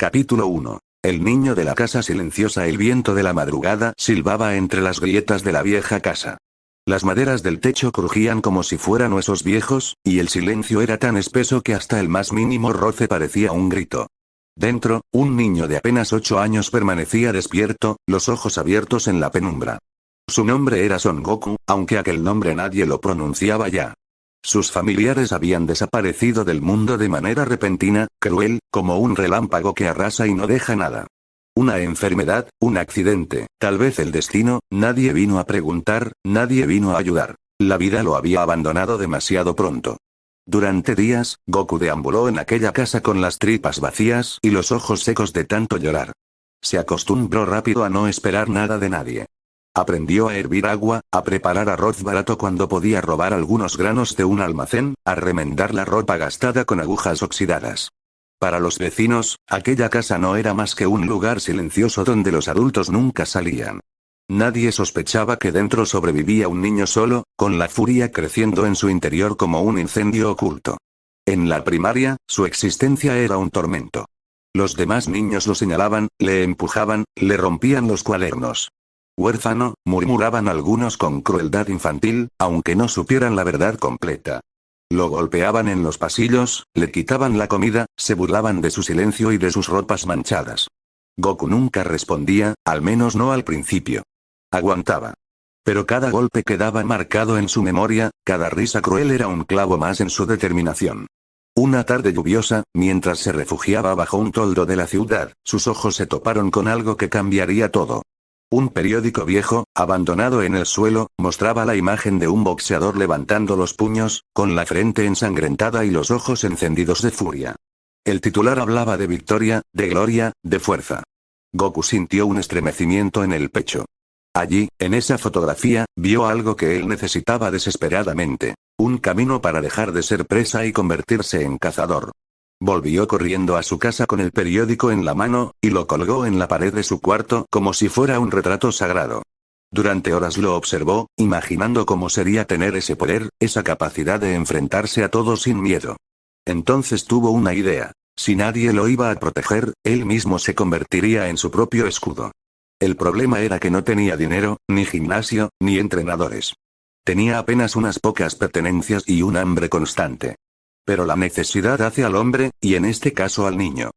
Capítulo 1. El niño de la casa silenciosa. El viento de la madrugada silbaba entre las grietas de la vieja casa. Las maderas del techo crujían como si fueran huesos viejos, y el silencio era tan espeso que hasta el más mínimo roce parecía un grito. Dentro, un niño de apenas 8 años permanecía despierto, los ojos abiertos en la penumbra. Su nombre era Son Goku, aunque aquel nombre nadie lo pronunciaba ya. Sus familiares habían desaparecido del mundo de manera repentina, cruel, como un relámpago que arrasa y no deja nada. Una enfermedad, un accidente, tal vez el destino, nadie vino a preguntar, nadie vino a ayudar. La vida lo había abandonado demasiado pronto. Durante días, Goku deambuló en aquella casa con las tripas vacías y los ojos secos de tanto llorar. Se acostumbró rápido a no esperar nada de nadie. Aprendió a hervir agua, a preparar arroz barato cuando podía robar algunos granos de un almacén, a remendar la ropa gastada con agujas oxidadas. Para los vecinos, aquella casa no era más que un lugar silencioso donde los adultos nunca salían. Nadie sospechaba que dentro sobrevivía un niño solo, con la furia creciendo en su interior como un incendio oculto. En la primaria, su existencia era un tormento. Los demás niños lo señalaban, le empujaban, le rompían los cuadernos. Huérfano, murmuraban algunos con crueldad infantil, aunque no supieran la verdad completa. Lo golpeaban en los pasillos, le quitaban la comida, se burlaban de su silencio y de sus ropas manchadas. Goku nunca respondía, al menos no al principio. Aguantaba. Pero cada golpe quedaba marcado en su memoria, cada risa cruel era un clavo más en su determinación. Una tarde lluviosa, mientras se refugiaba bajo un toldo de la ciudad, sus ojos se toparon con algo que cambiaría todo. Un periódico viejo, abandonado en el suelo, mostraba la imagen de un boxeador levantando los puños, con la frente ensangrentada y los ojos encendidos de furia. El titular hablaba de victoria, de gloria, de fuerza. Goku sintió un estremecimiento en el pecho. Allí, en esa fotografía, vio algo que él necesitaba desesperadamente. Un camino para dejar de ser presa y convertirse en cazador. Volvió corriendo a su casa con el periódico en la mano, y lo colgó en la pared de su cuarto como si fuera un retrato sagrado. Durante horas lo observó, imaginando cómo sería tener ese poder, esa capacidad de enfrentarse a todo sin miedo. Entonces tuvo una idea. Si nadie lo iba a proteger, él mismo se convertiría en su propio escudo. El problema era que no tenía dinero, ni gimnasio, ni entrenadores. Tenía apenas unas pocas pertenencias y un hambre constante. Pero la necesidad hace al hombre, y en este caso al niño.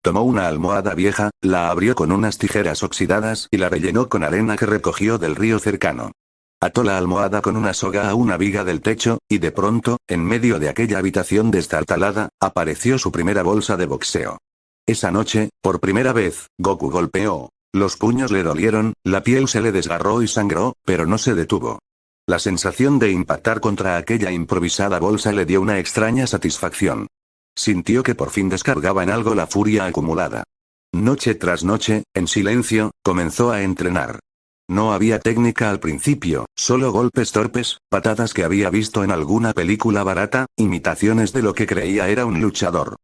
Tomó una almohada vieja, la abrió con unas tijeras oxidadas y la rellenó con arena que recogió del río cercano. Ató la almohada con una soga a una viga del techo, y de pronto, en medio de aquella habitación destartalada, apareció su primera bolsa de boxeo. Esa noche, por primera vez, Goku golpeó. Los puños le dolieron, la piel se le desgarró y sangró, pero no se detuvo. La sensación de impactar contra aquella improvisada bolsa le dio una extraña satisfacción. Sintió que por fin descargaba en algo la furia acumulada. Noche tras noche, en silencio, comenzó a entrenar. No había técnica al principio, solo golpes torpes, patadas que había visto en alguna película barata, imitaciones de lo que creía era un luchador.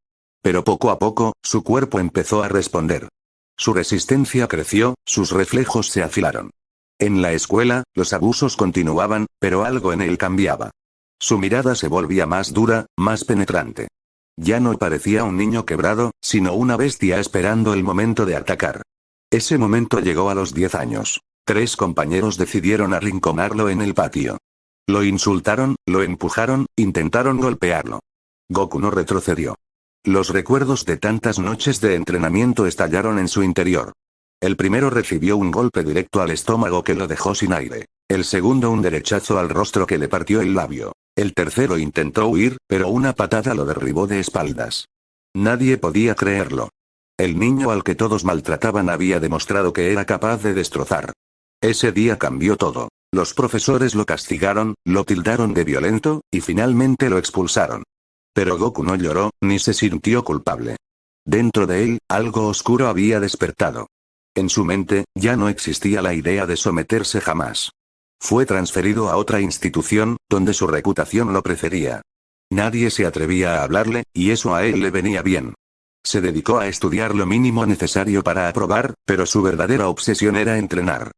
Pero poco a poco, su cuerpo empezó a responder. Su resistencia creció, sus reflejos se afilaron. En la escuela, los abusos continuaban, pero algo en él cambiaba. Su mirada se volvía más dura, más penetrante. Ya no parecía un niño quebrado, sino una bestia esperando el momento de atacar. Ese momento llegó a los 10 años. 3 compañeros decidieron arrinconarlo en el patio. Lo insultaron, lo empujaron, intentaron golpearlo. Goku no retrocedió. Los recuerdos de tantas noches de entrenamiento estallaron en su interior. El primero recibió un golpe directo al estómago que lo dejó sin aire. El segundo un derechazo al rostro que le partió el labio. El tercero intentó huir, pero una patada lo derribó de espaldas. Nadie podía creerlo. El niño al que todos maltrataban había demostrado que era capaz de destrozar. Ese día cambió todo. Los profesores lo castigaron, lo tildaron de violento, y finalmente lo expulsaron. Pero Goku no lloró, ni se sintió culpable. Dentro de él, algo oscuro había despertado. En su mente, ya no existía la idea de someterse jamás. Fue transferido a otra institución, donde su reputación lo precedía. Nadie se atrevía a hablarle, y eso a él le venía bien. Se dedicó a estudiar lo mínimo necesario para aprobar, pero su verdadera obsesión era entrenar.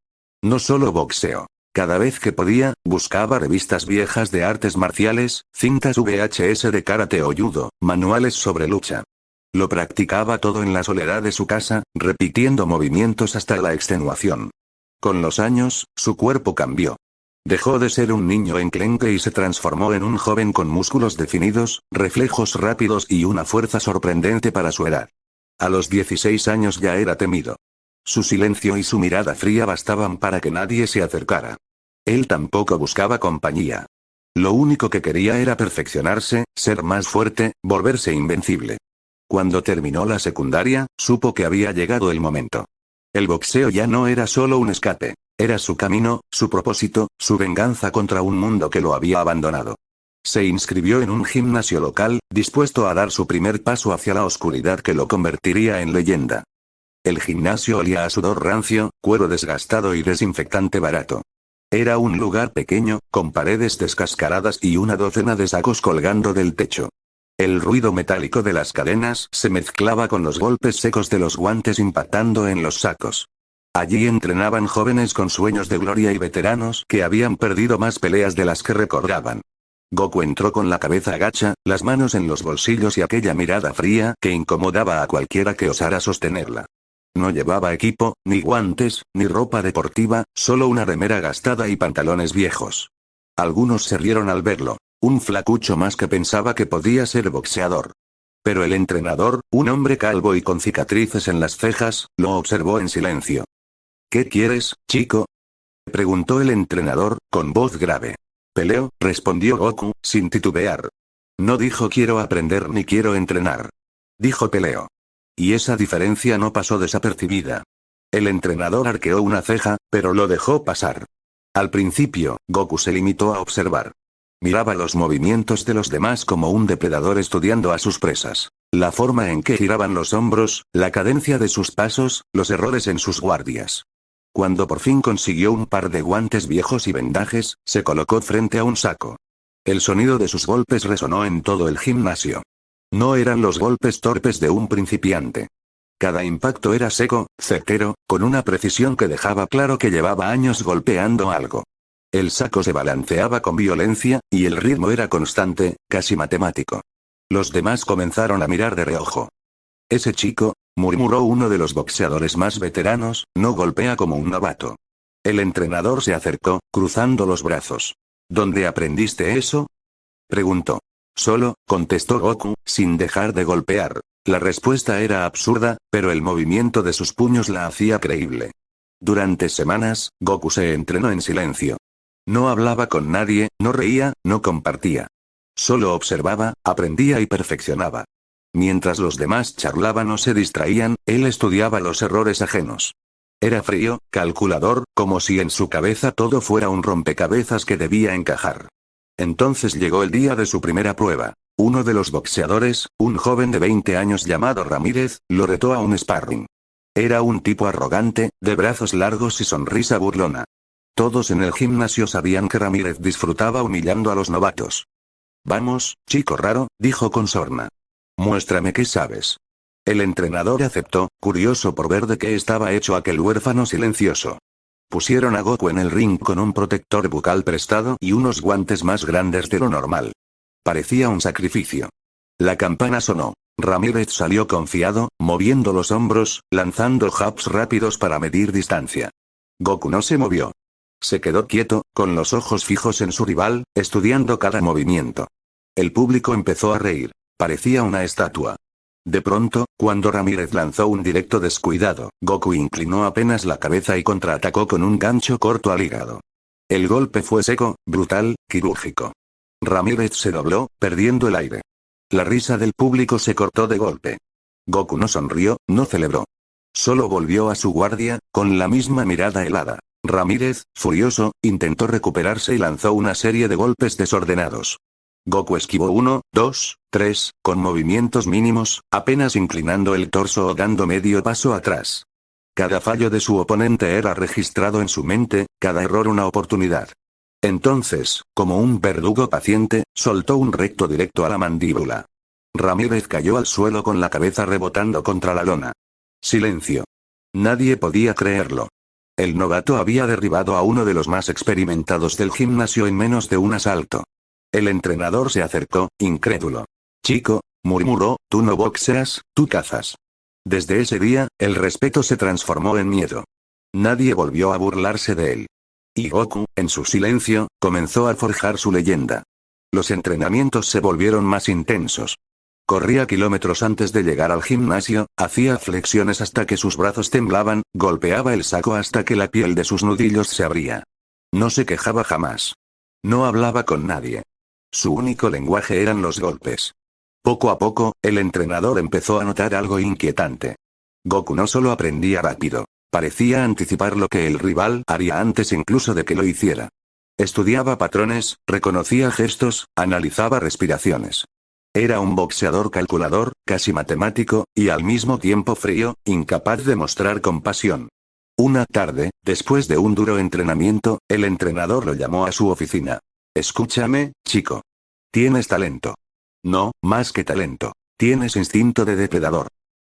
No solo boxeo. Cada vez que podía, buscaba revistas viejas de artes marciales, cintas VHS de karate o judo, manuales sobre lucha. Lo practicaba todo en la soledad de su casa, repitiendo movimientos hasta la extenuación. Con los años, su cuerpo cambió. Dejó de ser un niño enclenque y se transformó en un joven con músculos definidos, reflejos rápidos y una fuerza sorprendente para su edad. A los 16 años ya era temido. Su silencio y su mirada fría bastaban para que nadie se acercara. Él tampoco buscaba compañía. Lo único que quería era perfeccionarse, ser más fuerte, volverse invencible. Cuando terminó la secundaria, supo que había llegado el momento. El boxeo ya no era solo un escape. Era su camino, su propósito, su venganza contra un mundo que lo había abandonado. Se inscribió en un gimnasio local, dispuesto a dar su primer paso hacia la oscuridad que lo convertiría en leyenda. El gimnasio olía a sudor rancio, cuero desgastado y desinfectante barato. Era un lugar pequeño, con paredes descascaradas y una docena de sacos colgando del techo. El ruido metálico de las cadenas se mezclaba con los golpes secos de los guantes impactando en los sacos. Allí entrenaban jóvenes con sueños de gloria y veteranos que habían perdido más peleas de las que recordaban. Goku entró con la cabeza agacha, las manos en los bolsillos y aquella mirada fría que incomodaba a cualquiera que osara sostenerla. No llevaba equipo, ni guantes, ni ropa deportiva, solo una remera gastada y pantalones viejos. Algunos se rieron al verlo. Un flacucho más que pensaba que podía ser boxeador. Pero el entrenador, un hombre calvo y con cicatrices en las cejas, lo observó en silencio. ¿Qué quieres, chico?, preguntó el entrenador, con voz grave. Peleo, respondió Goku, sin titubear. No dijo quiero aprender ni quiero entrenar. Dijo peleo. Y esa diferencia no pasó desapercibida. El entrenador arqueó una ceja, pero lo dejó pasar. Al principio, Goku se limitó a observar. Miraba los movimientos de los demás como un depredador estudiando a sus presas. La forma en que giraban los hombros, la cadencia de sus pasos, los errores en sus guardias. Cuando por fin consiguió un par de guantes viejos y vendajes, se colocó frente a un saco. El sonido de sus golpes resonó en todo el gimnasio. No eran los golpes torpes de un principiante. Cada impacto era seco, certero, con una precisión que dejaba claro que llevaba años golpeando algo. El saco se balanceaba con violencia, y el ritmo era constante, casi matemático. Los demás comenzaron a mirar de reojo. Ese chico, murmuró uno de los boxeadores más veteranos, no golpea como un novato. El entrenador se acercó, cruzando los brazos. ¿Dónde aprendiste eso?, preguntó. Solo, contestó Goku, sin dejar de golpear. La respuesta era absurda, pero el movimiento de sus puños la hacía creíble. Durante semanas, Goku se entrenó en silencio. No hablaba con nadie, no reía, no compartía. Solo observaba, aprendía y perfeccionaba. Mientras los demás charlaban o se distraían, él estudiaba los errores ajenos. Era frío, calculador, como si en su cabeza todo fuera un rompecabezas que debía encajar. Entonces llegó el día de su primera prueba. Uno de los boxeadores, un joven de 20 años llamado Ramírez, lo retó a un sparring. Era un tipo arrogante, de brazos largos y sonrisa burlona. Todos en el gimnasio sabían que Ramírez disfrutaba humillando a los novatos. Vamos, chico raro, dijo con sorna. Muéstrame qué sabes. El entrenador aceptó, curioso por ver de qué estaba hecho aquel huérfano silencioso. Pusieron a Goku en el ring con un protector bucal prestado y unos guantes más grandes de lo normal. Parecía un sacrificio. La campana sonó. Ramírez salió confiado, moviendo los hombros, lanzando jabs rápidos para medir distancia. Goku no se movió. Se quedó quieto, con los ojos fijos en su rival, estudiando cada movimiento. El público empezó a reír. Parecía una estatua. De pronto, cuando Ramírez lanzó un directo descuidado, Goku inclinó apenas la cabeza y contraatacó con un gancho corto al hígado. El golpe fue seco, brutal, quirúrgico. Ramírez se dobló, perdiendo el aire. La risa del público se cortó de golpe. Goku no sonrió, no celebró. Solo volvió a su guardia, con la misma mirada helada. Ramírez, furioso, intentó recuperarse y lanzó una serie de golpes desordenados. Goku esquivó 1, 2, 3, con movimientos mínimos, apenas inclinando el torso o dando medio paso atrás. Cada fallo de su oponente era registrado en su mente, cada error una oportunidad. Entonces, como un verdugo paciente, soltó un recto directo a la mandíbula. Ramírez cayó al suelo con la cabeza rebotando contra la lona. Silencio. Nadie podía creerlo. El novato había derribado a uno de los más experimentados del gimnasio en menos de un asalto. El entrenador se acercó, incrédulo. Chico, Murmuró, tú no boxeas, tú cazas. Desde ese día, el respeto se transformó en miedo. Nadie volvió a burlarse de él. Y Goku, en su silencio, comenzó a forjar su leyenda. Los entrenamientos se volvieron más intensos. Corría kilómetros antes de llegar al gimnasio, hacía flexiones hasta que sus brazos temblaban, golpeaba el saco hasta que la piel de sus nudillos se abría. No se quejaba jamás. No hablaba con nadie. Su único lenguaje eran los golpes. Poco a poco, el entrenador empezó a notar algo inquietante. Goku no solo aprendía rápido, parecía anticipar lo que el rival haría antes incluso de que lo hiciera. Estudiaba patrones, reconocía gestos, analizaba respiraciones. Era un boxeador calculador, casi matemático, y al mismo tiempo frío, incapaz de mostrar compasión. Una tarde, después de un duro entrenamiento, el entrenador lo llamó a su oficina. Escúchame, chico. Tienes talento. No, más que talento. Tienes instinto de depredador.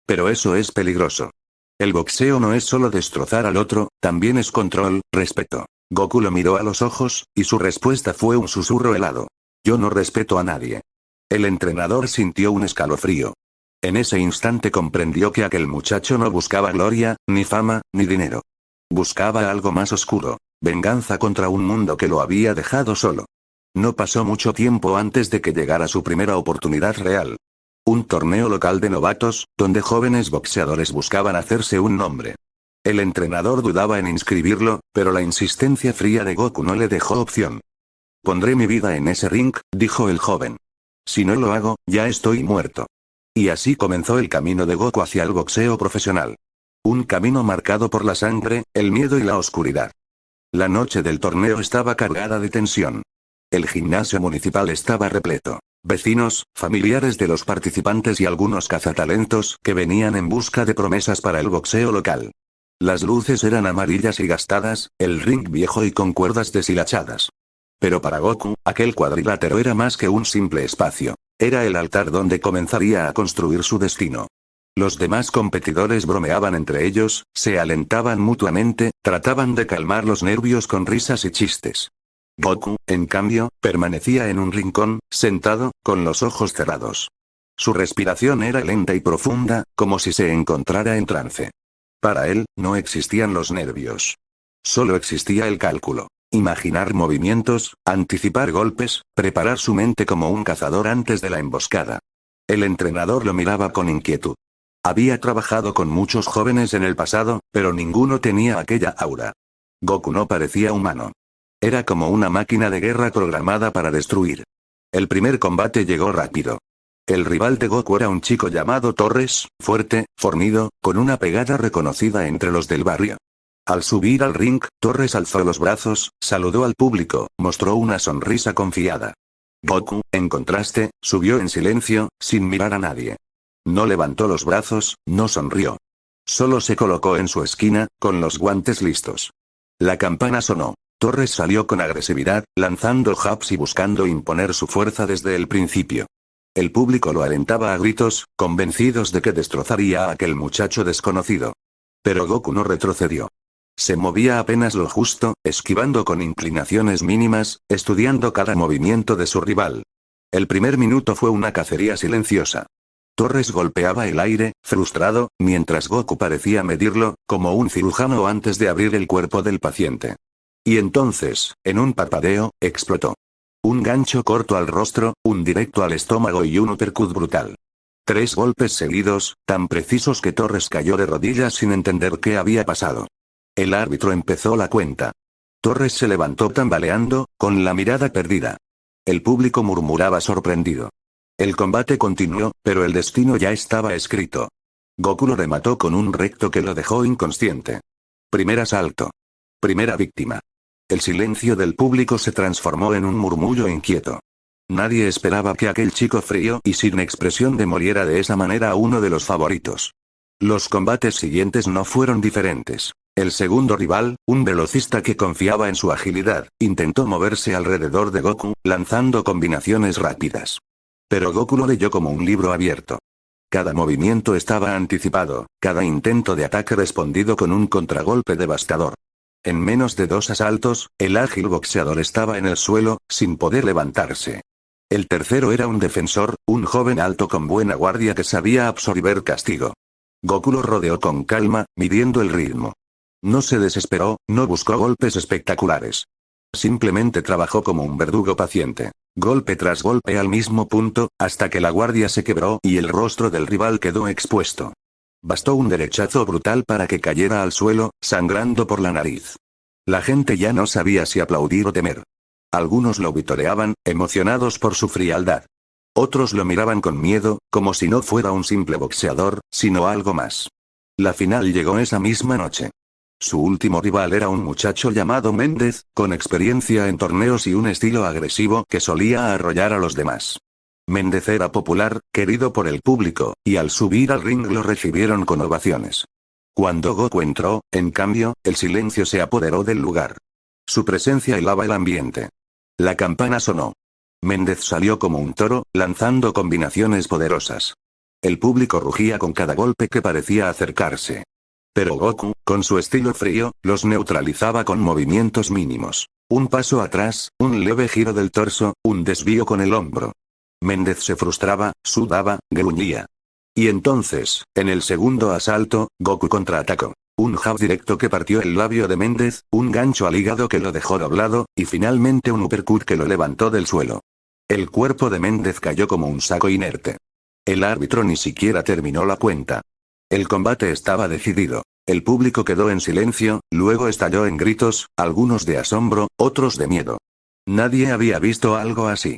Pero eso es peligroso. El boxeo no es solo destrozar al otro, también es control, respeto. Goku lo miró a los ojos, y su respuesta fue un susurro helado. Yo no respeto a nadie. El entrenador sintió un escalofrío. En ese instante comprendió que aquel muchacho no buscaba gloria, ni fama, ni dinero. Buscaba algo más oscuro, venganza contra un mundo que lo había dejado solo. No pasó mucho tiempo antes de que llegara su primera oportunidad real. Un torneo local de novatos, donde jóvenes boxeadores buscaban hacerse un nombre. El entrenador dudaba en inscribirlo, pero la insistencia fría de Goku no le dejó opción. Pondré mi vida en ese ring, dijo el joven. Si no lo hago, ya estoy muerto. Y así comenzó el camino de Goku hacia el boxeo profesional. Un camino marcado por la sangre, el miedo y la oscuridad. La noche del torneo estaba cargada de tensión. El gimnasio municipal estaba repleto. Vecinos, familiares de los participantes y algunos cazatalentos que venían en busca de promesas para el boxeo local. Las luces eran amarillas y gastadas, el ring viejo y con cuerdas deshilachadas. Pero para Goku, aquel cuadrilátero era más que un simple espacio. Era el altar donde comenzaría a construir su destino. Los demás competidores bromeaban entre ellos, se alentaban mutuamente, trataban de calmar los nervios con risas y chistes. Goku, en cambio, permanecía en un rincón, sentado, con los ojos cerrados. Su respiración era lenta y profunda, como si se encontrara en trance. Para él, no existían los nervios. Solo existía el cálculo. Imaginar movimientos, anticipar golpes, preparar su mente como un cazador antes de la emboscada. El entrenador lo miraba con inquietud. Había trabajado con muchos jóvenes en el pasado, pero ninguno tenía aquella aura. Goku no parecía humano. Era como una máquina de guerra programada para destruir. El primer combate llegó rápido. El rival de Goku era un chico llamado Torres, fuerte, fornido, con una pegada reconocida entre los del barrio. Al subir al ring, Torres alzó los brazos, saludó al público, mostró una sonrisa confiada. Goku, en contraste, subió en silencio, sin mirar a nadie. No levantó los brazos, no sonrió. Solo se colocó en su esquina, con los guantes listos. La campana sonó. Torres salió con agresividad, lanzando jabs y buscando imponer su fuerza desde el principio. El público lo alentaba a gritos, convencidos de que destrozaría a aquel muchacho desconocido. Pero Goku no retrocedió. Se movía apenas lo justo, esquivando con inclinaciones mínimas, estudiando cada movimiento de su rival. El primer minuto fue una cacería silenciosa. Torres golpeaba el aire, frustrado, mientras Goku parecía medirlo, como un cirujano antes de abrir el cuerpo del paciente. Y entonces, en un parpadeo, explotó. Un gancho corto al rostro, un directo al estómago y un uppercut brutal. 3 golpes seguidos, tan precisos que Torres cayó de rodillas sin entender qué había pasado. El árbitro empezó la cuenta. Torres se levantó tambaleando, con la mirada perdida. El público murmuraba sorprendido. El combate continuó, pero el destino ya estaba escrito. Goku lo remató con un recto que lo dejó inconsciente. Primer asalto. Primera víctima. El silencio del público se transformó en un murmullo inquieto. Nadie esperaba que aquel chico frío y sin expresión demoliera de esa manera a uno de los favoritos. Los combates siguientes no fueron diferentes. El segundo rival, un velocista que confiaba en su agilidad, intentó moverse alrededor de Goku, lanzando combinaciones rápidas. Pero Goku lo leyó como un libro abierto. Cada movimiento estaba anticipado, cada intento de ataque respondido con un contragolpe devastador. En menos de 2 asaltos, el ágil boxeador estaba en el suelo, sin poder levantarse. El tercero era un defensor, un joven alto con buena guardia que sabía absorber castigo. Goku lo rodeó con calma, midiendo el ritmo. No se desesperó, no buscó golpes espectaculares. Simplemente trabajó como un verdugo paciente. Golpe tras golpe al mismo punto, hasta que la guardia se quebró y el rostro del rival quedó expuesto. Bastó un derechazo brutal para que cayera al suelo, sangrando por la nariz. La gente ya no sabía si aplaudir o temer. Algunos lo vitoreaban, emocionados por su frialdad. Otros lo miraban con miedo, como si no fuera un simple boxeador, sino algo más. La final llegó esa misma noche. Su último rival era un muchacho llamado Méndez, con experiencia en torneos y un estilo agresivo que solía arrollar a los demás. Méndez era popular, querido por el público, y al subir al ring lo recibieron con ovaciones. Cuando Goku entró, en cambio, el silencio se apoderó del lugar. Su presencia helaba el ambiente. La campana sonó. Méndez salió como un toro, lanzando combinaciones poderosas. El público rugía con cada golpe que parecía acercarse. Pero Goku, con su estilo frío, los neutralizaba con movimientos mínimos. Un paso atrás, un leve giro del torso, un desvío con el hombro. Méndez se frustraba, sudaba, gruñía. Y entonces, en el segundo asalto, Goku contraatacó. Un jab directo que partió el labio de Méndez, un gancho al hígado que lo dejó doblado, y finalmente un uppercut que lo levantó del suelo. El cuerpo de Méndez cayó como un saco inerte. El árbitro ni siquiera terminó la cuenta. El combate estaba decidido. El público quedó en silencio, luego estalló en gritos, algunos de asombro, otros de miedo. Nadie había visto algo así.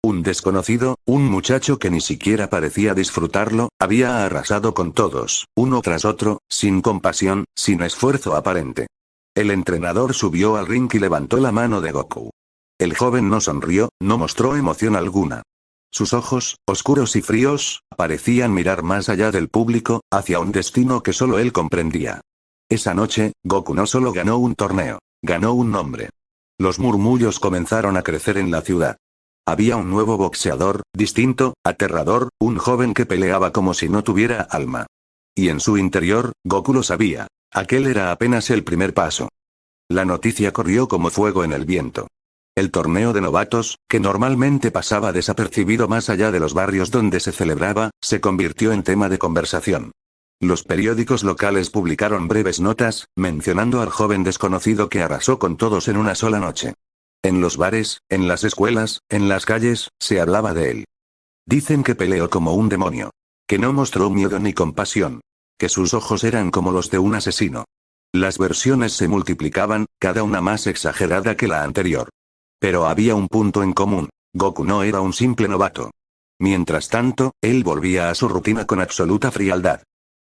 Un desconocido, un muchacho que ni siquiera parecía disfrutarlo, había arrasado con todos, uno tras otro, sin compasión, sin esfuerzo aparente. El entrenador subió al ring y levantó la mano de Goku. El joven no sonrió, no mostró emoción alguna. Sus ojos, oscuros y fríos, parecían mirar más allá del público, hacia un destino que solo él comprendía. Esa noche, Goku no solo ganó un torneo, ganó un nombre. Los murmullos comenzaron a crecer en la ciudad. Había un nuevo boxeador, distinto, aterrador, un joven que peleaba como si no tuviera alma. Y en su interior, Goku lo sabía. Aquel era apenas el primer paso. La noticia corrió como fuego en el viento. El torneo de novatos, que normalmente pasaba desapercibido más allá de los barrios donde se celebraba, se convirtió en tema de conversación. Los periódicos locales publicaron breves notas, mencionando al joven desconocido que arrasó con todos en una sola noche. En los bares, en las escuelas, en las calles, se hablaba de él. Dicen que peleó como un demonio. Que no mostró miedo ni compasión. Que sus ojos eran como los de un asesino. Las versiones se multiplicaban, cada una más exagerada que la anterior. Pero había un punto en común. Goku no era un simple novato. Mientras tanto, él volvía a su rutina con absoluta frialdad.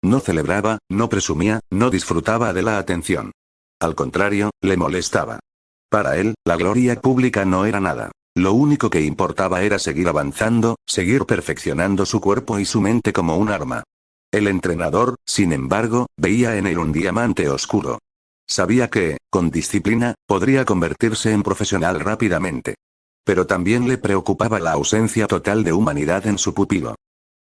No celebraba, no presumía, no disfrutaba de la atención. Al contrario, le molestaba. Para él, la gloria pública no era nada. Lo único que importaba era seguir avanzando, seguir perfeccionando su cuerpo y su mente como un arma. El entrenador, sin embargo, veía en él un diamante oscuro. Sabía que, con disciplina, podría convertirse en profesional rápidamente. Pero también le preocupaba la ausencia total de humanidad en su pupilo.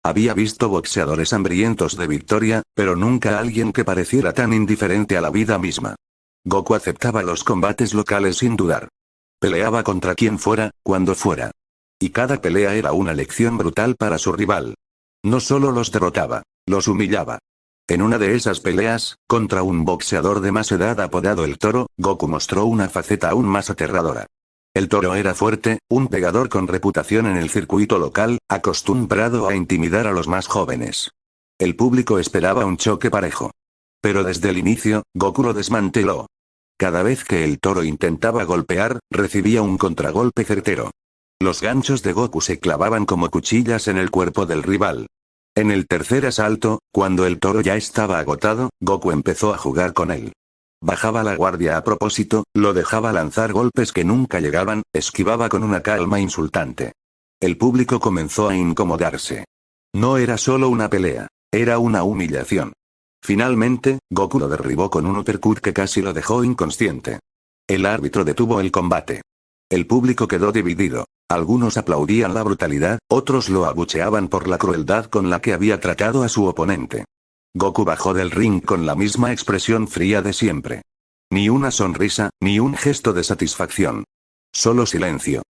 Había visto boxeadores hambrientos de victoria, pero nunca alguien que pareciera tan indiferente a la vida misma. Goku aceptaba los combates locales sin dudar. Peleaba contra quien fuera, cuando fuera. Y cada pelea era una lección brutal para su rival. No solo los derrotaba, los humillaba. En una de esas peleas, contra un boxeador de más edad apodado el Toro, Goku mostró una faceta aún más aterradora. El Toro era fuerte, un pegador con reputación en el circuito local, acostumbrado a intimidar a los más jóvenes. El público esperaba un choque parejo. Pero desde el inicio, Goku lo desmanteló. Cada vez que el Toro intentaba golpear, recibía un contragolpe certero. Los ganchos de Goku se clavaban como cuchillas en el cuerpo del rival. En el tercer asalto, cuando el Toro ya estaba agotado, Goku empezó a jugar con él. Bajaba la guardia a propósito, lo dejaba lanzar golpes que nunca llegaban, esquivaba con una calma insultante. El público comenzó a incomodarse. No era solo una pelea, era una humillación. Finalmente, Goku lo derribó con un uppercut que casi lo dejó inconsciente. El árbitro detuvo el combate. El público quedó dividido. Algunos aplaudían la brutalidad, otros lo abucheaban por la crueldad con la que había tratado a su oponente. Goku bajó del ring con la misma expresión fría de siempre. Ni una sonrisa, ni un gesto de satisfacción. Solo silencio.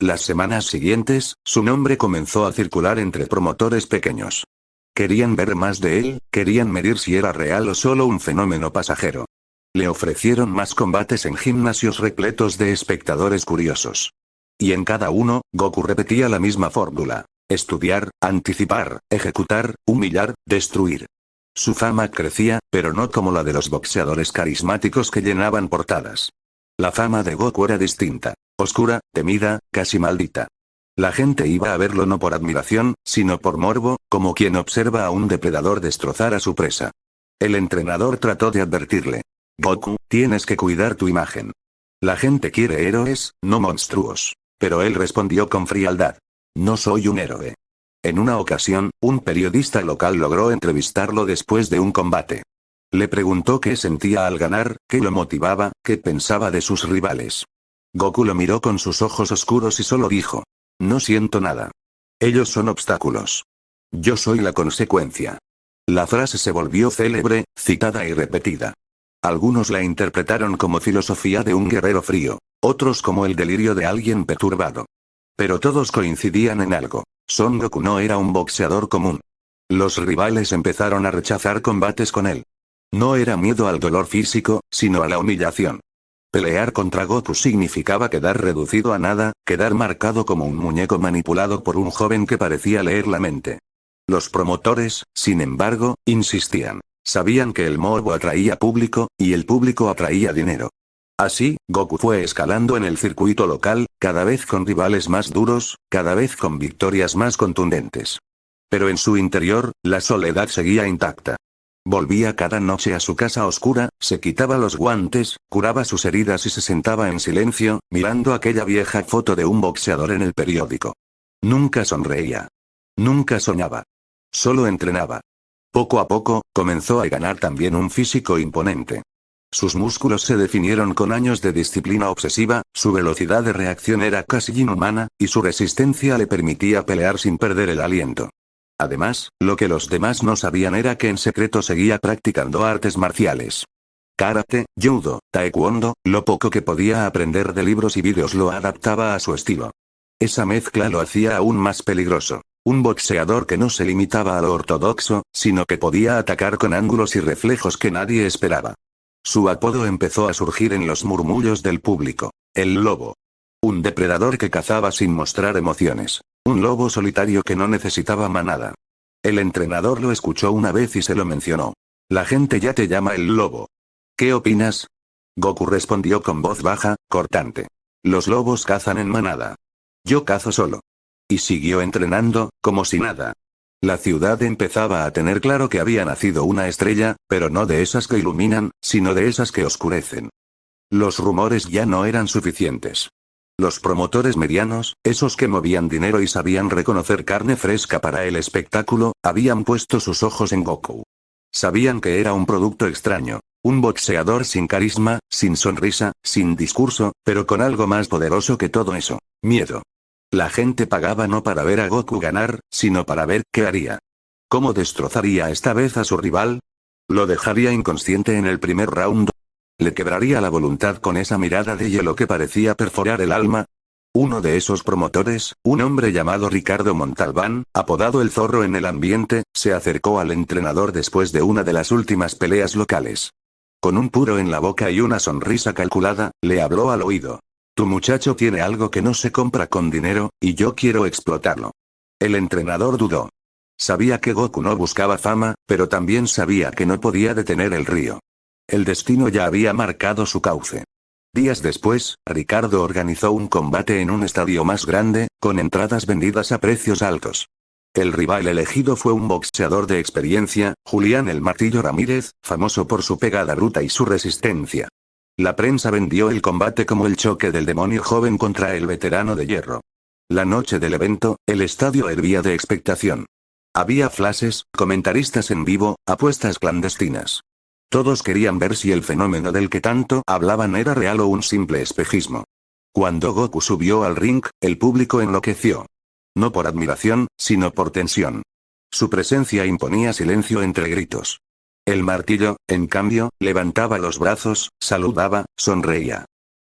Las semanas siguientes, su nombre comenzó a circular entre promotores pequeños. Querían ver más de él, querían medir si era real o solo un fenómeno pasajero. Le ofrecieron más combates en gimnasios repletos de espectadores curiosos. Y en cada uno, Goku repetía la misma fórmula: estudiar, anticipar, ejecutar, humillar, destruir. Su fama crecía, pero no como la de los boxeadores carismáticos que llenaban portadas. La fama de Goku era distinta, oscura, temida, casi maldita. La gente iba a verlo no por admiración, sino por morbo, como quien observa a un depredador destrozar a su presa. El entrenador trató de advertirle: Goku, tienes que cuidar tu imagen. La gente quiere héroes, no monstruos. Pero él respondió con frialdad: no soy un héroe. En una ocasión, un periodista local logró entrevistarlo después de un combate. Le preguntó qué sentía al ganar, qué lo motivaba, qué pensaba de sus rivales. Goku lo miró con sus ojos oscuros y solo dijo: no siento nada. Ellos son obstáculos. Yo soy la consecuencia. La frase se volvió célebre, citada y repetida. Algunos la interpretaron como filosofía de un guerrero frío, otros como el delirio de alguien perturbado. Pero todos coincidían en algo: Son Goku no era un boxeador común. Los rivales empezaron a rechazar combates con él. No era miedo al dolor físico, sino a la humillación. Pelear contra Goku significaba quedar reducido a nada, quedar marcado como un muñeco manipulado por un joven que parecía leer la mente. Los promotores, sin embargo, insistían. Sabían que el morbo atraía público, y el público atraía dinero. Así, Goku fue escalando en el circuito local, cada vez con rivales más duros, cada vez con victorias más contundentes. Pero en su interior, la soledad seguía intacta. Volvía cada noche a su casa oscura, se quitaba los guantes, curaba sus heridas y se sentaba en silencio, mirando aquella vieja foto de un boxeador en el periódico. Nunca sonreía. Nunca soñaba. Solo entrenaba. Poco a poco, comenzó a ganar también un físico imponente. Sus músculos se definieron con años de disciplina obsesiva, su velocidad de reacción era casi inhumana, y su resistencia le permitía pelear sin perder el aliento. Además, lo que los demás no sabían era que en secreto seguía practicando artes marciales. Karate, judo, taekwondo, lo poco que podía aprender de libros y vídeos lo adaptaba a su estilo. Esa mezcla lo hacía aún más peligroso. Un boxeador que no se limitaba a lo ortodoxo, sino que podía atacar con ángulos y reflejos que nadie esperaba. Su apodo empezó a surgir en los murmullos del público: el lobo. Un depredador que cazaba sin mostrar emociones. Un lobo solitario que no necesitaba manada. El entrenador lo escuchó una vez y se lo mencionó. La gente ya te llama el lobo. ¿Qué opinas? Goku respondió con voz baja, cortante. Los lobos cazan en manada. Yo cazo solo. Y siguió entrenando, como si nada. La ciudad empezaba a tener claro que había nacido una estrella, pero no de esas que iluminan, sino de esas que oscurecen. Los rumores ya no eran suficientes. Los promotores medianos, esos que movían dinero y sabían reconocer carne fresca para el espectáculo, habían puesto sus ojos en Goku. Sabían que era un producto extraño, un boxeador sin carisma, sin sonrisa, sin discurso, pero con algo más poderoso que todo eso: miedo. La gente pagaba no para ver a Goku ganar, sino para ver qué haría. ¿Cómo destrozaría esta vez a su rival? ¿Lo dejaría inconsciente en el primer round? ¿Le quebraría la voluntad con esa mirada de hielo que parecía perforar el alma? Uno de esos promotores, un hombre llamado Ricardo Montalbán, apodado el Zorro en el ambiente, se acercó al entrenador después de una de las últimas peleas locales. Con un puro en la boca y una sonrisa calculada, le habló al oído. Tu muchacho tiene algo que no se compra con dinero, y yo quiero explotarlo. El entrenador dudó. Sabía que Goku no buscaba fama, pero también sabía que no podía detener el río. El destino ya había marcado su cauce. Días después, Ricardo organizó un combate en un estadio más grande, con entradas vendidas a precios altos. El rival elegido fue un boxeador de experiencia, Julián el Martillo Ramírez, famoso por su pegada bruta y su resistencia. La prensa vendió el combate como el choque del demonio joven contra el veterano de hierro. La noche del evento, el estadio hervía de expectación. Había flashes, comentaristas en vivo, apuestas clandestinas. Todos querían ver si el fenómeno del que tanto hablaban era real o un simple espejismo. Cuando Goku subió al ring, el público enloqueció. No por admiración, sino por tensión. Su presencia imponía silencio entre gritos. El martillo, en cambio, levantaba los brazos, saludaba, sonreía.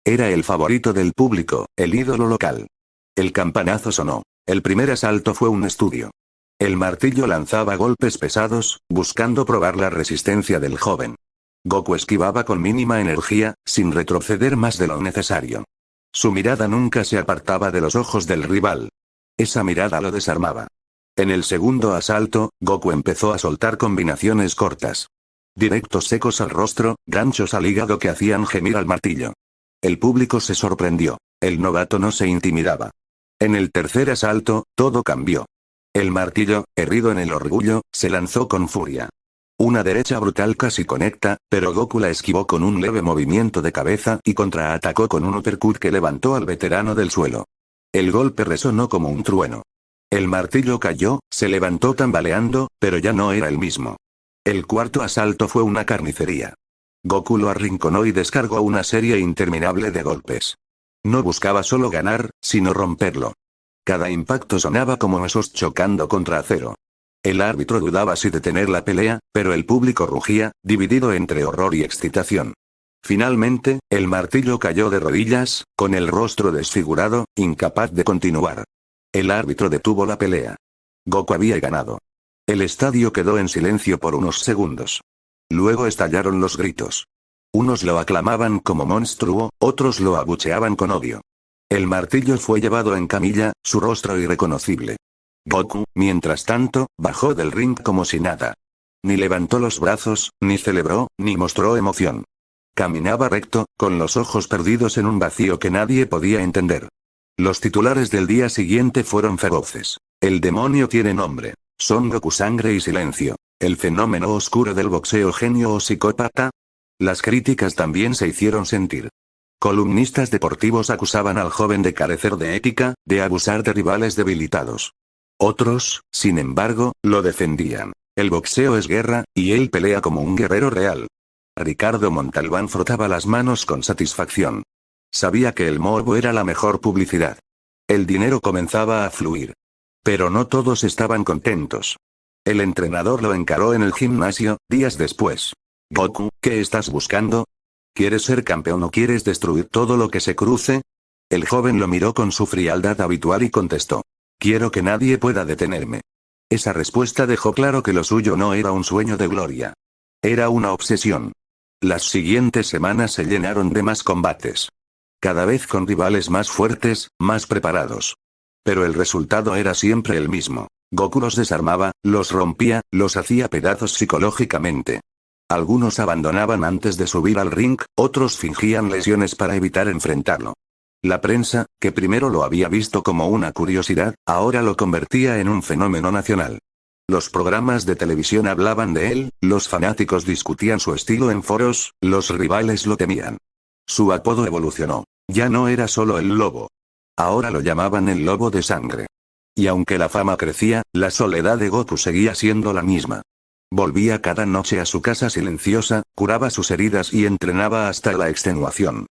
Era el favorito del público, el ídolo local. El campanazo sonó. El primer asalto fue un estudio. El martillo lanzaba golpes pesados, buscando probar la resistencia del joven. Goku esquivaba con mínima energía, sin retroceder más de lo necesario. Su mirada nunca se apartaba de los ojos del rival. Esa mirada lo desarmaba. En el segundo asalto, Goku empezó a soltar combinaciones cortas. Directos secos al rostro, ganchos al hígado que hacían gemir al martillo. El público se sorprendió. El novato no se intimidaba. En el tercer asalto, todo cambió. El martillo, herido en el orgullo, se lanzó con furia. Una derecha brutal casi conecta, pero Goku la esquivó con un leve movimiento de cabeza y contraatacó con un uppercut que levantó al veterano del suelo. El golpe resonó como un trueno. El martillo cayó, se levantó tambaleando, pero ya no era el mismo. El cuarto asalto fue una carnicería. Goku lo arrinconó y descargó una serie interminable de golpes. No buscaba solo ganar, sino romperlo. Cada impacto sonaba como huesos chocando contra acero. El árbitro dudaba si detener la pelea, pero el público rugía, dividido entre horror y excitación. Finalmente, el martillo cayó de rodillas, con el rostro desfigurado, incapaz de continuar. El árbitro detuvo la pelea. Goku había ganado. El estadio quedó en silencio por unos segundos. Luego estallaron los gritos. Unos lo aclamaban como monstruo, otros lo abucheaban con odio. El martillo fue llevado en camilla, su rostro irreconocible. Goku, mientras tanto, bajó del ring como si nada. Ni levantó los brazos, ni celebró, ni mostró emoción. Caminaba recto, con los ojos perdidos en un vacío que nadie podía entender. Los titulares del día siguiente fueron feroces. El demonio tiene nombre. Son Goku, sangre y silencio. El fenómeno oscuro del boxeo, genio o psicópata. Las críticas también se hicieron sentir. Columnistas deportivos acusaban al joven de carecer de ética, de abusar de rivales debilitados. Otros, sin embargo, lo defendían. El boxeo es guerra, y él pelea como un guerrero real. Ricardo Montalbán frotaba las manos con satisfacción. Sabía que el morbo era la mejor publicidad. El dinero comenzaba a fluir. Pero no todos estaban contentos. El entrenador lo encaró en el gimnasio, días después. Goku, ¿qué estás buscando? ¿Quieres ser campeón o quieres destruir todo lo que se cruce? El joven lo miró con su frialdad habitual y contestó. Quiero que nadie pueda detenerme. Esa respuesta dejó claro que lo suyo no era un sueño de gloria. Era una obsesión. Las siguientes semanas se llenaron de más combates. Cada vez con rivales más fuertes, más preparados. Pero el resultado era siempre el mismo. Goku los desarmaba, los rompía, los hacía pedazos psicológicamente. Algunos abandonaban antes de subir al ring, otros fingían lesiones para evitar enfrentarlo. La prensa, que primero lo había visto como una curiosidad, ahora lo convertía en un fenómeno nacional. Los programas de televisión hablaban de él, los fanáticos discutían su estilo en foros, los rivales lo temían. Su apodo evolucionó. Ya no era solo el lobo. Ahora lo llamaban el lobo de sangre. Y aunque la fama crecía, la soledad de Goku seguía siendo la misma. Volvía cada noche a su casa silenciosa, curaba sus heridas y entrenaba hasta la extenuación.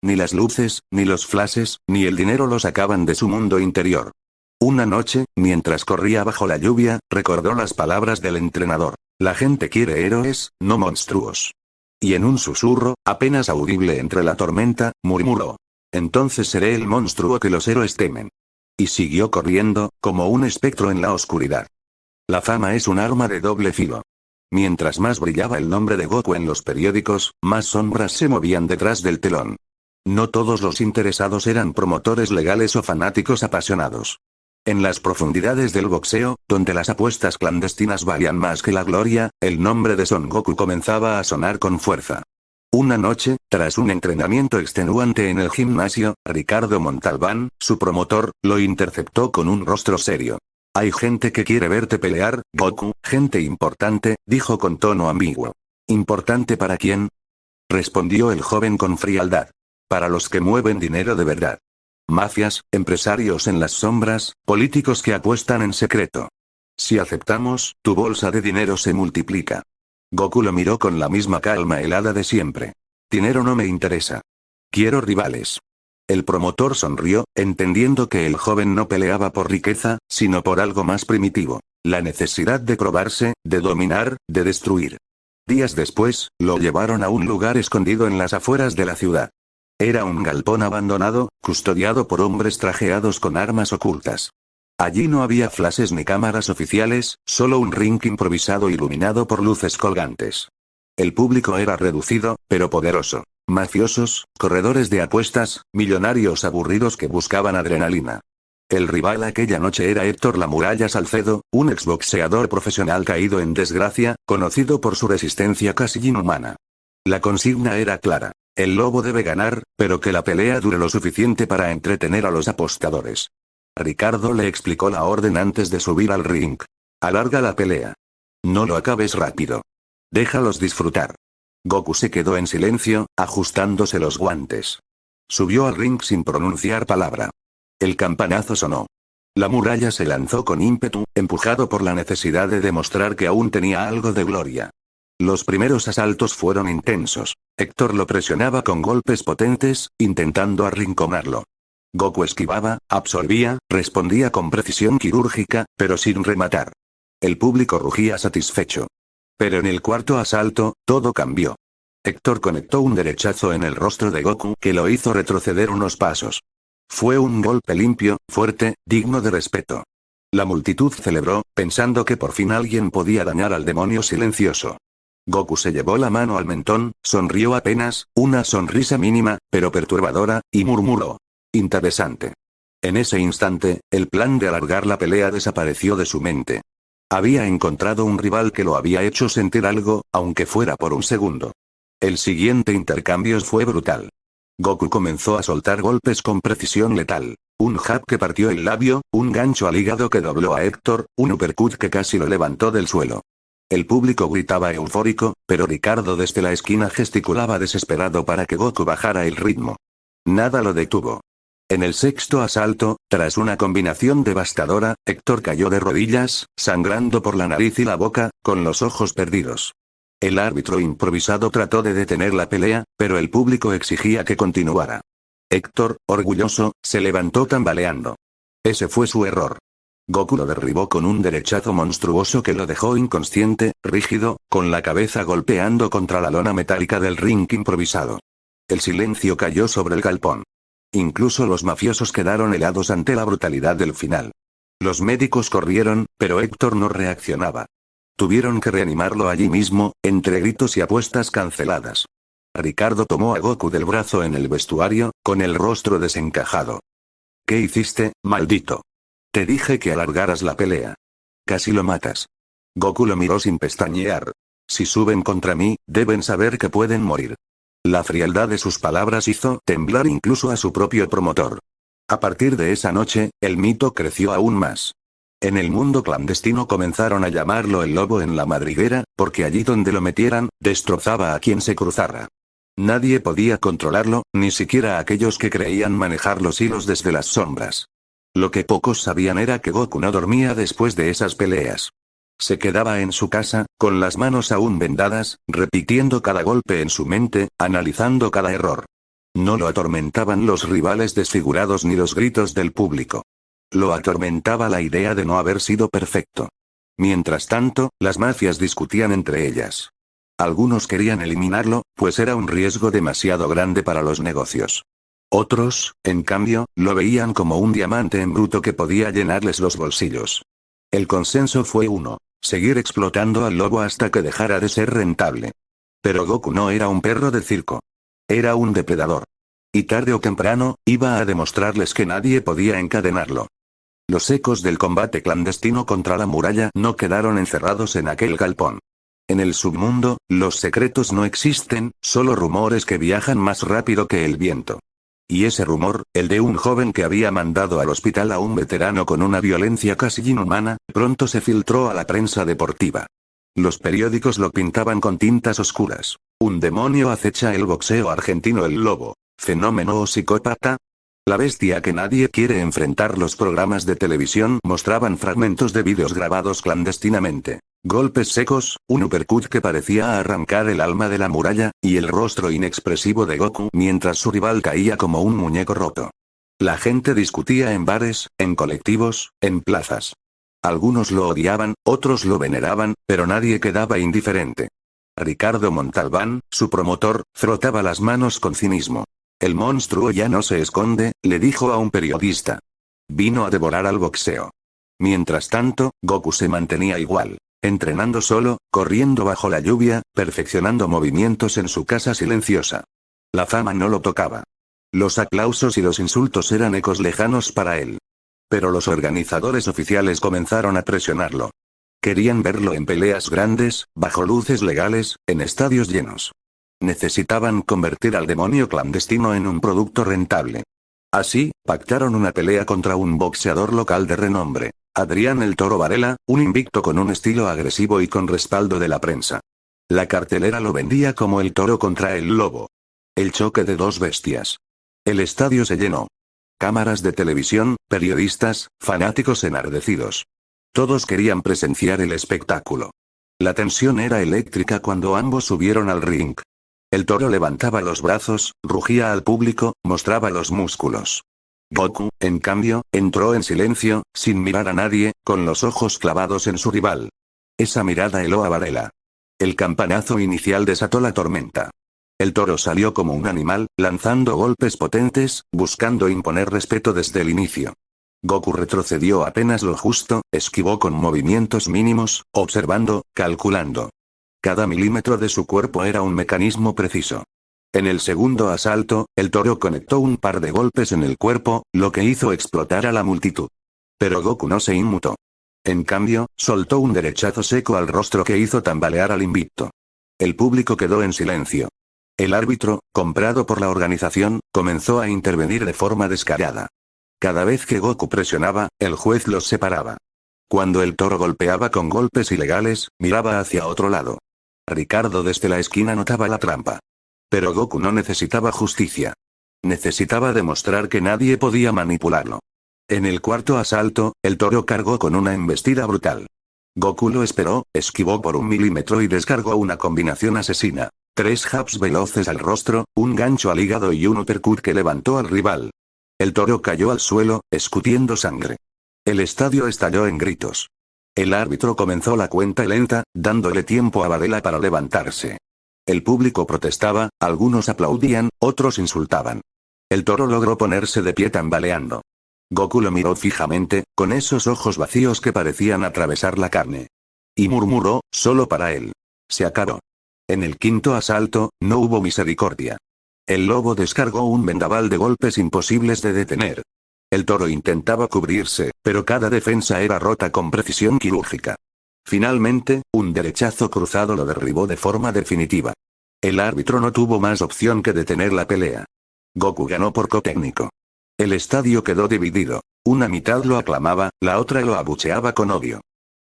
Ni las luces, ni los flashes, ni el dinero lo sacaban de su mundo interior. Una noche, mientras corría bajo la lluvia, recordó las palabras del entrenador. La gente quiere héroes, no monstruos. Y en un susurro, apenas audible entre la tormenta, murmuró. Entonces seré el monstruo que los héroes temen. Y siguió corriendo, como un espectro en la oscuridad. La fama es un arma de doble filo. Mientras más brillaba el nombre de Goku en los periódicos, más sombras se movían detrás del telón. No todos los interesados eran promotores legales o fanáticos apasionados. En las profundidades del boxeo, donde las apuestas clandestinas valían más que la gloria, el nombre de Son Goku comenzaba a sonar con fuerza. Una noche, tras un entrenamiento extenuante en el gimnasio, Ricardo Montalbán, su promotor, lo interceptó con un rostro serio. Hay gente que quiere verte pelear, Goku, gente importante, dijo con tono ambiguo. ¿Importante para quién? Respondió el joven con frialdad. Para los que mueven dinero de verdad. Mafias, empresarios en las sombras, políticos que apuestan en secreto. Si aceptamos, tu bolsa de dinero se multiplica. Goku lo miró con la misma calma helada de siempre. Dinero no me interesa. Quiero rivales. El promotor sonrió, entendiendo que el joven no peleaba por riqueza, sino por algo más primitivo. La necesidad de probarse, de dominar, de destruir. Días después, lo llevaron a un lugar escondido en las afueras de la ciudad. Era un galpón abandonado, custodiado por hombres trajeados con armas ocultas. Allí no había flashes ni cámaras oficiales, solo un ring improvisado iluminado por luces colgantes. El público era reducido, pero poderoso. Mafiosos, corredores de apuestas, millonarios aburridos que buscaban adrenalina. El rival aquella noche era Héctor La Muralla Salcedo, un exboxeador profesional caído en desgracia, conocido por su resistencia casi inhumana. La consigna era clara. El lobo debe ganar, pero que la pelea dure lo suficiente para entretener a los apostadores. Ricardo le explicó la orden antes de subir al ring. Alarga la pelea. No lo acabes rápido. Déjalos disfrutar. Goku se quedó en silencio, ajustándose los guantes. Subió al ring sin pronunciar palabra. El campanazo sonó. La Muralla se lanzó con ímpetu, empujado por la necesidad de demostrar que aún tenía algo de gloria. Los primeros asaltos fueron intensos. Héctor lo presionaba con golpes potentes, intentando arrinconarlo. Goku esquivaba, absorbía, respondía con precisión quirúrgica, pero sin rematar. El público rugía satisfecho. Pero en el cuarto asalto, todo cambió. Héctor conectó un derechazo en el rostro de Goku que lo hizo retroceder unos pasos. Fue un golpe limpio, fuerte, digno de respeto. La multitud celebró, pensando que por fin alguien podía dañar al demonio silencioso. Goku se llevó la mano al mentón, sonrió apenas, una sonrisa mínima, pero perturbadora, y murmuró. Interesante. En ese instante, el plan de alargar la pelea desapareció de su mente. Había encontrado un rival que lo había hecho sentir algo, aunque fuera por un segundo. El siguiente intercambio fue brutal. Goku comenzó a soltar golpes con precisión letal. Un jab que partió el labio, un gancho al hígado que dobló a Héctor, un uppercut que casi lo levantó del suelo. El público gritaba eufórico, pero Ricardo desde la esquina gesticulaba desesperado para que Goku bajara el ritmo. Nada lo detuvo. En el sexto asalto, tras una combinación devastadora, Héctor cayó de rodillas, sangrando por la nariz y la boca, con los ojos perdidos. El árbitro improvisado trató de detener la pelea, pero el público exigía que continuara. Héctor, orgulloso, se levantó tambaleando. Ese fue su error. Goku lo derribó con un derechazo monstruoso que lo dejó inconsciente, rígido, con la cabeza golpeando contra la lona metálica del ring improvisado. El silencio cayó sobre el galpón. Incluso los mafiosos quedaron helados ante la brutalidad del final. Los médicos corrieron, pero Héctor no reaccionaba. Tuvieron que reanimarlo allí mismo, entre gritos y apuestas canceladas. Ricardo tomó a Goku del brazo en el vestuario, con el rostro desencajado. ¿Qué hiciste, maldito? Te dije que alargaras la pelea. Casi lo matas. Goku lo miró sin pestañear. Si suben contra mí, deben saber que pueden morir. La frialdad de sus palabras hizo temblar incluso a su propio promotor. A partir de esa noche, el mito creció aún más. En el mundo clandestino comenzaron a llamarlo el lobo en la madriguera, porque allí donde lo metieran, destrozaba a quien se cruzara. Nadie podía controlarlo, ni siquiera aquellos que creían manejar los hilos desde las sombras. Lo que pocos sabían era que Goku no dormía después de esas peleas. Se quedaba en su casa, con las manos aún vendadas, repitiendo cada golpe en su mente, analizando cada error. No lo atormentaban los rivales desfigurados ni los gritos del público. Lo atormentaba la idea de no haber sido perfecto. Mientras tanto, las mafias discutían entre ellas. Algunos querían eliminarlo, pues era un riesgo demasiado grande para los negocios. Otros, en cambio, lo veían como un diamante en bruto que podía llenarles los bolsillos. El consenso fue uno: seguir explotando al lobo hasta que dejara de ser rentable. Pero Goku no era un perro de circo. Era un depredador. Y tarde o temprano, iba a demostrarles que nadie podía encadenarlo. Los ecos del combate clandestino contra la muralla no quedaron encerrados en aquel galpón. En el submundo, los secretos no existen, solo rumores que viajan más rápido que el viento. Y ese rumor, el de un joven que había mandado al hospital a un veterano con una violencia casi inhumana, pronto se filtró a la prensa deportiva. Los periódicos lo pintaban con tintas oscuras. Un demonio acecha el boxeo argentino, el lobo. ¿Fenómeno o psicópata? La bestia que nadie quiere enfrentar. Los programas de televisión mostraban fragmentos de vídeos grabados clandestinamente. Golpes secos, un uppercut que parecía arrancar el alma de la muralla, y el rostro inexpresivo de Goku mientras su rival caía como un muñeco roto. La gente discutía en bares, en colectivos, en plazas. Algunos lo odiaban, otros lo veneraban, pero nadie quedaba indiferente. Ricardo Montalbán, su promotor, frotaba las manos con cinismo. El monstruo ya no se esconde, le dijo a un periodista. Vino a devorar al boxeo. Mientras tanto, Goku se mantenía igual. Entrenando solo, corriendo bajo la lluvia, perfeccionando movimientos en su casa silenciosa. La fama no lo tocaba. Los aplausos y los insultos eran ecos lejanos para él. Pero los organizadores oficiales comenzaron a presionarlo. Querían verlo en peleas grandes, bajo luces legales, en estadios llenos. Necesitaban convertir al demonio clandestino en un producto rentable. Así, pactaron una pelea contra un boxeador local de renombre, Adrián el Toro Varela, un invicto con un estilo agresivo y con respaldo de la prensa. La cartelera lo vendía como el toro contra el lobo. El choque de dos bestias. El estadio se llenó. Cámaras de televisión, periodistas, fanáticos enardecidos. Todos querían presenciar el espectáculo. La tensión era eléctrica cuando ambos subieron al ring. El toro levantaba los brazos, rugía al público, mostraba los músculos. Goku, en cambio, entró en silencio, sin mirar a nadie, con los ojos clavados en su rival. Esa mirada heló a Varela. El campanazo inicial desató la tormenta. El toro salió como un animal, lanzando golpes potentes, buscando imponer respeto desde el inicio. Goku retrocedió apenas lo justo, esquivó con movimientos mínimos, observando, calculando. Cada milímetro de su cuerpo era un mecanismo preciso. En el segundo asalto, el toro conectó un par de golpes en el cuerpo, lo que hizo explotar a la multitud. Pero Goku no se inmutó. En cambio, soltó un derechazo seco al rostro que hizo tambalear al invicto. El público quedó en silencio. El árbitro, comprado por la organización, comenzó a intervenir de forma descarada. Cada vez que Goku presionaba, el juez los separaba. Cuando el toro golpeaba con golpes ilegales, miraba hacia otro lado. Ricardo desde la esquina notaba la trampa. Pero Goku no necesitaba justicia. Necesitaba demostrar que nadie podía manipularlo. En el cuarto asalto, el toro cargó con una embestida brutal. Goku lo esperó, esquivó por 1 milímetro y descargó una combinación asesina. 3 jabs veloces al rostro, un gancho al hígado y un uppercut que levantó al rival. El toro cayó al suelo, escutiendo sangre. El estadio estalló en gritos. El árbitro comenzó la cuenta lenta, dándole tiempo a Varela para levantarse. El público protestaba, algunos aplaudían, otros insultaban. El toro logró ponerse de pie tambaleando. Goku lo miró fijamente, con esos ojos vacíos que parecían atravesar la carne. Y murmuró, solo para él. Se acabó. En el quinto asalto, no hubo misericordia. El lobo descargó un vendaval de golpes imposibles de detener. El toro intentaba cubrirse, pero cada defensa era rota con precisión quirúrgica. Finalmente, un derechazo cruzado lo derribó de forma definitiva. El árbitro no tuvo más opción que detener la pelea. Goku ganó por técnico. El estadio quedó dividido. Una mitad lo aclamaba, la otra lo abucheaba con odio.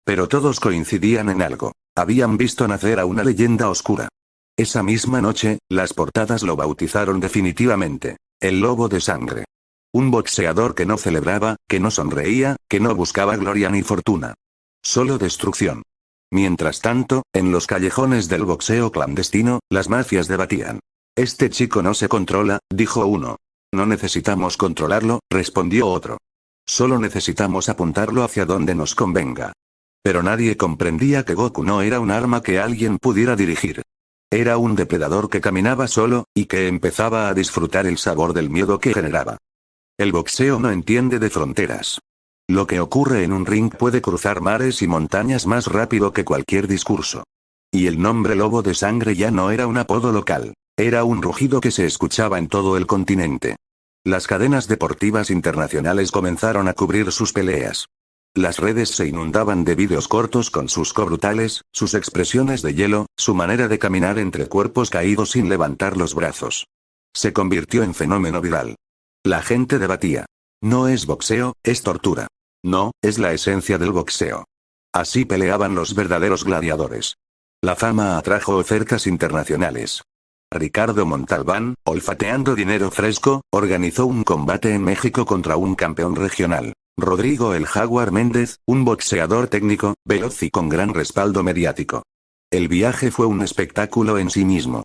Pero todos coincidían en algo. Habían visto nacer a una leyenda oscura. Esa misma noche, las portadas lo bautizaron definitivamente. El lobo de sangre. Un boxeador que no celebraba, que no sonreía, que no buscaba gloria ni fortuna. Solo destrucción. Mientras tanto, en los callejones del boxeo clandestino, las mafias debatían. Este chico no se controla, dijo uno. No necesitamos controlarlo, respondió otro. Solo necesitamos apuntarlo hacia donde nos convenga. Pero nadie comprendía que Goku no era un arma que alguien pudiera dirigir. Era un depredador que caminaba solo, y que empezaba a disfrutar el sabor del miedo que generaba. El boxeo no entiende de fronteras. Lo que ocurre en un ring puede cruzar mares y montañas más rápido que cualquier discurso. Y el nombre lobo de sangre ya no era un apodo local. Era un rugido que se escuchaba en todo el continente. Las cadenas deportivas internacionales comenzaron a cubrir sus peleas. Las redes se inundaban de vídeos cortos con sus brutales, sus expresiones de hielo, su manera de caminar entre cuerpos caídos sin levantar los brazos. Se convirtió en fenómeno viral. La gente debatía. No es boxeo, es tortura. No, es la esencia del boxeo. Así peleaban los verdaderos gladiadores. La fama atrajo ofertas internacionales. Ricardo Montalbán, olfateando dinero fresco, organizó un combate en México contra un campeón regional. Rodrigo el Jaguar Méndez, un boxeador técnico, veloz y con gran respaldo mediático. El viaje fue un espectáculo en sí mismo.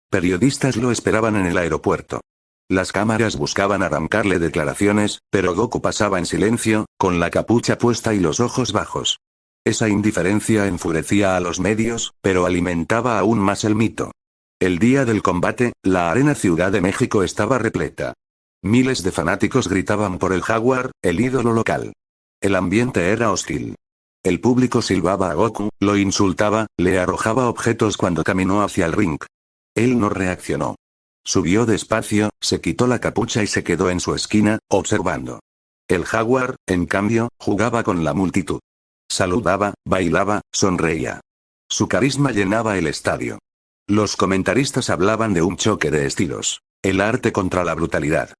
Periodistas lo esperaban en el aeropuerto. Las cámaras buscaban arrancarle declaraciones, pero Goku pasaba en silencio, con la capucha puesta y los ojos bajos. Esa indiferencia enfurecía a los medios, pero alimentaba aún más el mito. El día del combate, la Arena Ciudad de México estaba repleta. Miles de fanáticos gritaban por el Jaguar, el ídolo local. El ambiente era hostil. El público silbaba a Goku, lo insultaba, le arrojaba objetos cuando caminó hacia el ring. Él no reaccionó. Subió despacio, se quitó la capucha y se quedó en su esquina, observando. El Jaguar, en cambio, jugaba con la multitud. Saludaba, bailaba, sonreía. Su carisma llenaba el estadio. Los comentaristas hablaban de un choque de estilos. El arte contra la brutalidad.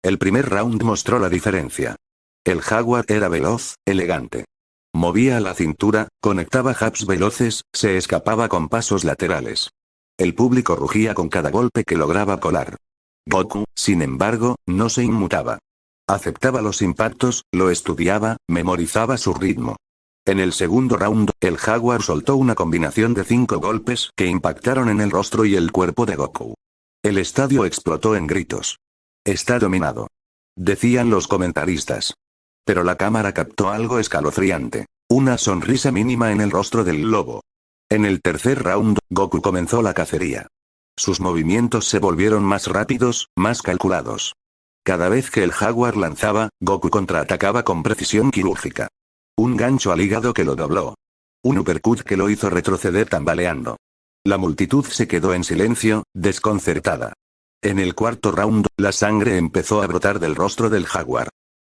El primer round mostró la diferencia. El Jaguar era veloz, elegante. Movía la cintura, conectaba jabs veloces, se escapaba con pasos laterales. El público rugía con cada golpe que lograba colar. Goku, sin embargo, no se inmutaba. Aceptaba los impactos, lo estudiaba, memorizaba su ritmo. En el segundo round, el Jaguar soltó una combinación de 5 golpes que impactaron en el rostro y el cuerpo de Goku. El estadio explotó en gritos. Está dominado, decían los comentaristas. Pero la cámara captó algo escalofriante. Una sonrisa mínima en el rostro del lobo. En el tercer round, Goku comenzó la cacería. Sus movimientos se volvieron más rápidos, más calculados. Cada vez que el Jaguar lanzaba, Goku contraatacaba con precisión quirúrgica. Un gancho al hígado que lo dobló. Un uppercut que lo hizo retroceder tambaleando. La multitud se quedó en silencio, desconcertada. En el cuarto round, la sangre empezó a brotar del rostro del Jaguar.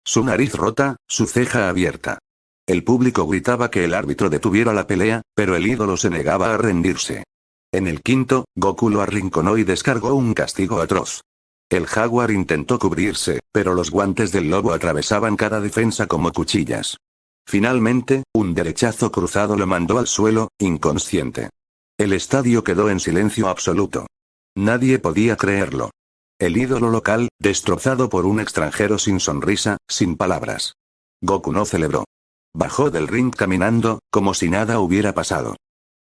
Su nariz rota, su ceja abierta. El público gritaba que el árbitro detuviera la pelea, pero el ídolo se negaba a rendirse. En el quinto, Goku lo arrinconó y descargó un castigo atroz. El Jaguar intentó cubrirse, pero los guantes del lobo atravesaban cada defensa como cuchillas. Finalmente, un derechazo cruzado lo mandó al suelo, inconsciente. El estadio quedó en silencio absoluto. Nadie podía creerlo. El ídolo local, destrozado por un extranjero sin sonrisa, sin palabras. Goku no celebró. Bajó del ring caminando, como si nada hubiera pasado.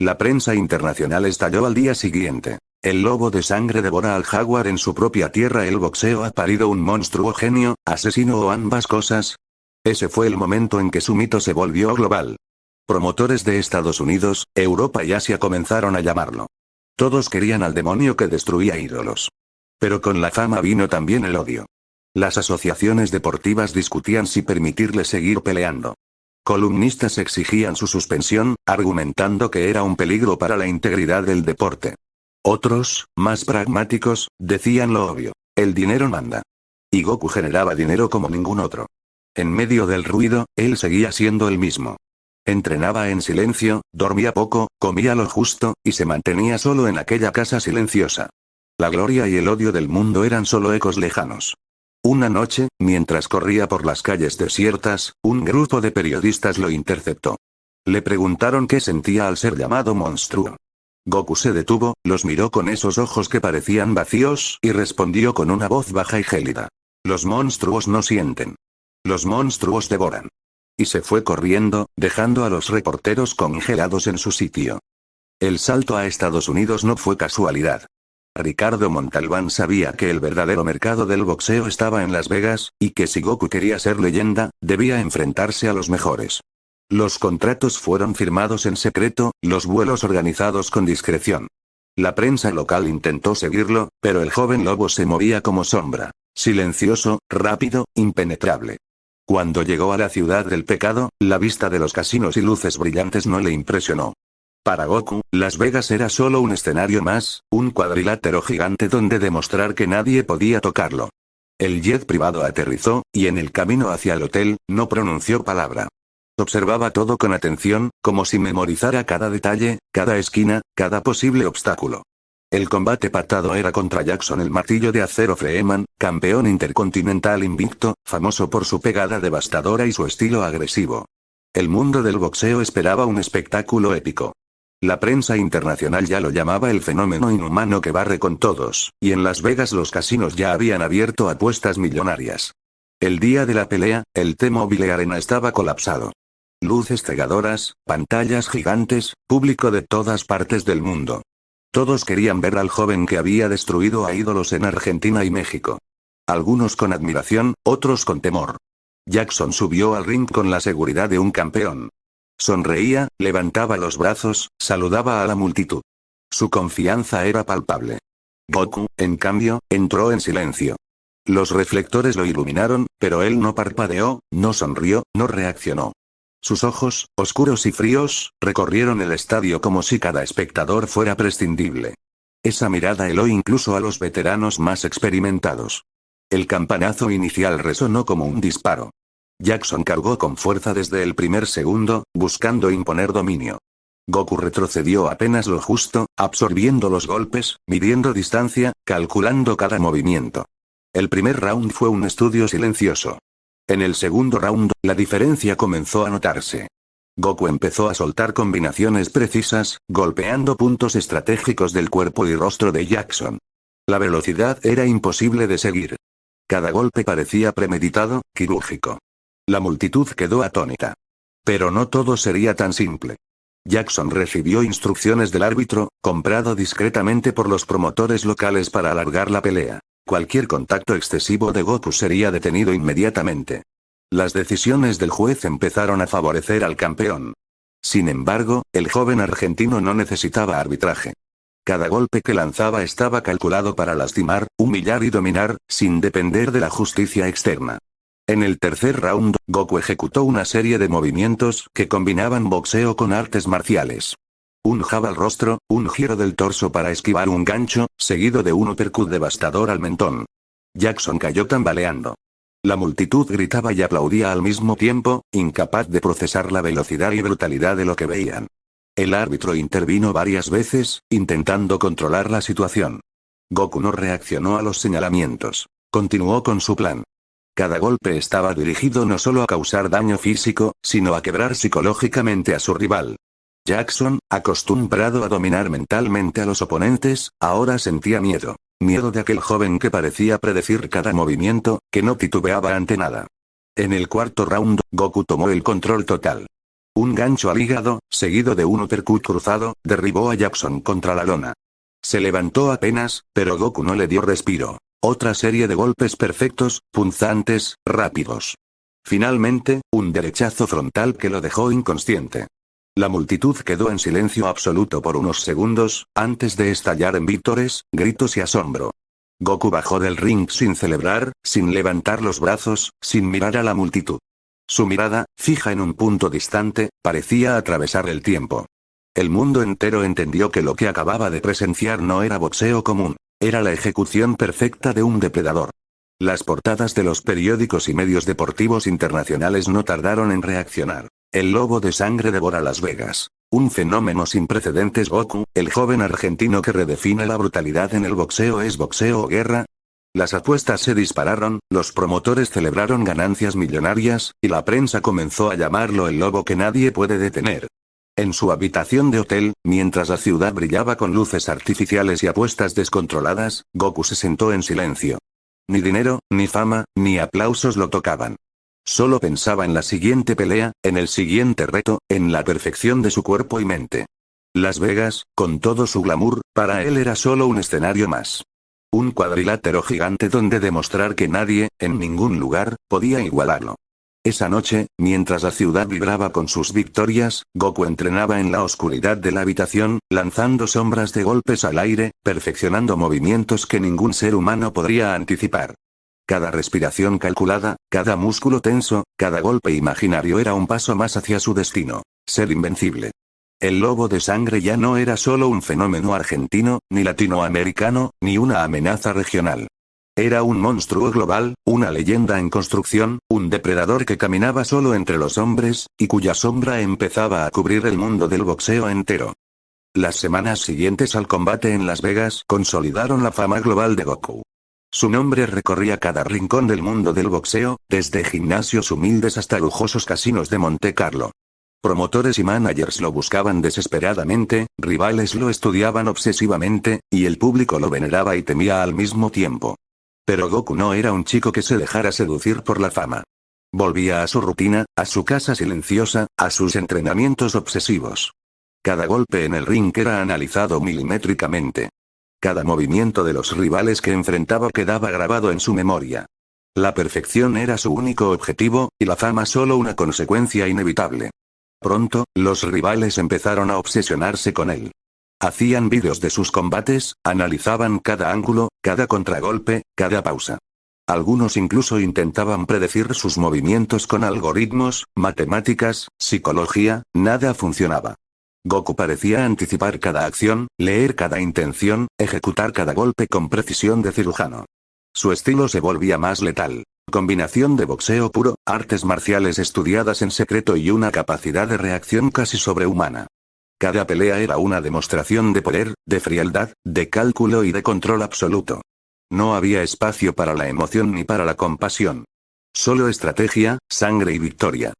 La prensa internacional estalló al día siguiente. El lobo de sangre devora al Jaguar en su propia tierra. El boxeo ha parido un monstruo genio, asesino o ambas cosas. Ese fue el momento en que su mito se volvió global. Promotores de Estados Unidos, Europa y Asia comenzaron a llamarlo. Todos querían al demonio que destruía ídolos. Pero con la fama vino también el odio. Las asociaciones deportivas discutían si permitirle seguir peleando. Columnistas exigían su suspensión, argumentando que era un peligro para la integridad del deporte. Otros, más pragmáticos, decían lo obvio: el dinero manda. Y Goku generaba dinero como ningún otro. En medio del ruido, él seguía siendo el mismo. Entrenaba en silencio, dormía poco, comía lo justo, y se mantenía solo en aquella casa silenciosa. La gloria y el odio del mundo eran solo ecos lejanos. Una noche, mientras corría por las calles desiertas, un grupo de periodistas lo interceptó. Le preguntaron qué sentía al ser llamado monstruo. Goku se detuvo, los miró con esos ojos que parecían vacíos, y respondió con una voz baja y gélida: los monstruos no sienten. Los monstruos devoran. Y se fue corriendo, dejando a los reporteros congelados en su sitio. El salto a Estados Unidos no fue casualidad. Ricardo Montalbán sabía que el verdadero mercado del boxeo estaba en Las Vegas, y que si Goku quería ser leyenda, debía enfrentarse a los mejores. Los contratos fueron firmados en secreto, los vuelos organizados con discreción. La prensa local intentó seguirlo, pero el joven lobo se movía como sombra, silencioso, rápido, impenetrable. Cuando llegó a la ciudad del pecado, la vista de los casinos y luces brillantes no le impresionó. Para Goku, Las Vegas era solo un escenario más, un cuadrilátero gigante donde demostrar que nadie podía tocarlo. El jet privado aterrizó, y en el camino hacia el hotel, no pronunció palabra. Observaba todo con atención, como si memorizara cada detalle, cada esquina, cada posible obstáculo. El combate pactado era contra Jackson el Martillo de Acero Freeman, campeón intercontinental invicto, famoso por su pegada devastadora y su estilo agresivo. El mundo del boxeo esperaba un espectáculo épico. La prensa internacional ya lo llamaba el fenómeno inhumano que barre con todos, y en Las Vegas los casinos ya habían abierto apuestas millonarias. El día de la pelea, el T-Mobile Arena estaba colapsado. Luces cegadoras, pantallas gigantes, público de todas partes del mundo. Todos querían ver al joven que había destruido a ídolos en Argentina y México. Algunos con admiración, otros con temor. Jackson subió al ring con la seguridad de un campeón. Sonreía, levantaba los brazos, saludaba a la multitud. Su confianza era palpable. Goku, en cambio, entró en silencio. Los reflectores lo iluminaron, pero él no parpadeó, no sonrió, no reaccionó. Sus ojos, oscuros y fríos, recorrieron el estadio como si cada espectador fuera prescindible. Esa mirada heló incluso a los veteranos más experimentados. El campanazo inicial resonó como un disparo. Jackson cargó con fuerza desde el primer segundo, buscando imponer dominio. Goku retrocedió apenas lo justo, absorbiendo los golpes, midiendo distancia, calculando cada movimiento. El primer round fue un estudio silencioso. En el segundo round, la diferencia comenzó a notarse. Goku empezó a soltar combinaciones precisas, golpeando puntos estratégicos del cuerpo y rostro de Jackson. La velocidad era imposible de seguir. Cada golpe parecía premeditado, quirúrgico. La multitud quedó atónita. Pero no todo sería tan simple. Jackson recibió instrucciones del árbitro, comprado discretamente por los promotores locales para alargar la pelea. Cualquier contacto excesivo de Goku sería detenido inmediatamente. Las decisiones del juez empezaron a favorecer al campeón. Sin embargo, el joven argentino no necesitaba arbitraje. Cada golpe que lanzaba estaba calculado para lastimar, humillar y dominar, sin depender de la justicia externa. En el tercer round, Goku ejecutó una serie de movimientos que combinaban boxeo con artes marciales. Un jab al rostro, un giro del torso para esquivar un gancho, seguido de un uppercut devastador al mentón. Jackson cayó tambaleando. La multitud gritaba y aplaudía al mismo tiempo, incapaz de procesar la velocidad y brutalidad de lo que veían. El árbitro intervino varias veces, intentando controlar la situación. Goku no reaccionó a los señalamientos. Continuó con su plan. Cada golpe estaba dirigido no solo a causar daño físico, sino a quebrar psicológicamente a su rival. Jackson, acostumbrado a dominar mentalmente a los oponentes, ahora sentía miedo. Miedo de aquel joven que parecía predecir cada movimiento, que no titubeaba ante nada. En el cuarto round, Goku tomó el control total. Un gancho al hígado, seguido de un uppercut cruzado, derribó a Jackson contra la lona. Se levantó apenas, pero Goku no le dio respiro. Otra serie de golpes perfectos, punzantes, rápidos. Finalmente, un derechazo frontal que lo dejó inconsciente. La multitud quedó en silencio absoluto por unos segundos, antes de estallar en vítores, gritos y asombro. Goku bajó del ring sin celebrar, sin levantar los brazos, sin mirar a la multitud. Su mirada, fija en un punto distante, parecía atravesar el tiempo. El mundo entero entendió que lo que acababa de presenciar no era boxeo común, era la ejecución perfecta de un depredador. Las portadas de los periódicos y medios deportivos internacionales no tardaron en reaccionar. El lobo de sangre devora Las Vegas. Un fenómeno sin precedentes. Goku, el joven argentino que redefine la brutalidad en el boxeo. ¿Es boxeo o guerra? Las apuestas se dispararon, los promotores celebraron ganancias millonarias, y la prensa comenzó a llamarlo el lobo que nadie puede detener. En su habitación de hotel, mientras la ciudad brillaba con luces artificiales y apuestas descontroladas, Goku se sentó en silencio. Ni dinero, ni fama, ni aplausos lo tocaban. Solo pensaba en la siguiente pelea, en el siguiente reto, en la perfección de su cuerpo y mente. Las Vegas, con todo su glamour, para él era solo un escenario más. Un cuadrilátero gigante donde demostrar que nadie, en ningún lugar, podía igualarlo. Esa noche, mientras la ciudad vibraba con sus victorias, Goku entrenaba en la oscuridad de la habitación, lanzando sombras de golpes al aire, perfeccionando movimientos que ningún ser humano podría anticipar. Cada respiración calculada, cada músculo tenso, cada golpe imaginario era un paso más hacia su destino, ser invencible. El lobo de sangre ya no era solo un fenómeno argentino, ni latinoamericano, ni una amenaza regional. Era un monstruo global, una leyenda en construcción, un depredador que caminaba solo entre los hombres, y cuya sombra empezaba a cubrir el mundo del boxeo entero. Las semanas siguientes al combate en Las Vegas consolidaron la fama global de Goku. Su nombre recorría cada rincón del mundo del boxeo, desde gimnasios humildes hasta lujosos casinos de Monte Carlo. Promotores y managers lo buscaban desesperadamente, rivales lo estudiaban obsesivamente, y el público lo veneraba y temía al mismo tiempo. Pero Goku no era un chico que se dejara seducir por la fama. Volvía a su rutina, a su casa silenciosa, a sus entrenamientos obsesivos. Cada golpe en el ring era analizado milimétricamente. Cada movimiento de los rivales que enfrentaba quedaba grabado en su memoria. La perfección era su único objetivo, y la fama solo una consecuencia inevitable. Pronto, los rivales empezaron a obsesionarse con él. Hacían vídeos de sus combates, analizaban cada ángulo, cada contragolpe, cada pausa. Algunos incluso intentaban predecir sus movimientos con algoritmos, matemáticas, psicología, nada funcionaba. Goku parecía anticipar cada acción, leer cada intención, ejecutar cada golpe con precisión de cirujano. Su estilo se volvía más letal. Combinación de boxeo puro, artes marciales estudiadas en secreto y una capacidad de reacción casi sobrehumana. Cada pelea era una demostración de poder, de frialdad, de cálculo y de control absoluto. No había espacio para la emoción ni para la compasión. Solo estrategia, sangre y victoria.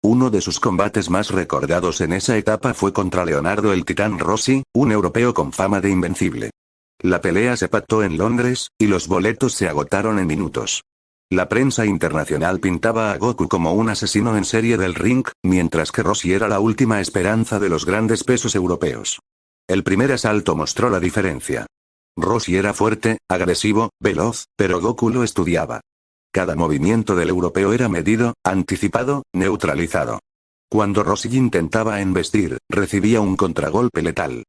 Uno de sus combates más recordados en esa etapa fue contra Leonardo el Titán Rossi, un europeo con fama de invencible. La pelea se pactó en Londres, y los boletos se agotaron en minutos. La prensa internacional pintaba a Goku como un asesino en serie del ring, mientras que Rossi era la última esperanza de los grandes pesos europeos. El primer asalto mostró la diferencia. Rossi era fuerte, agresivo, veloz, pero Goku lo estudiaba. Cada movimiento del europeo era medido, anticipado, neutralizado. Cuando Rossi intentaba embestir, recibía un contragolpe letal.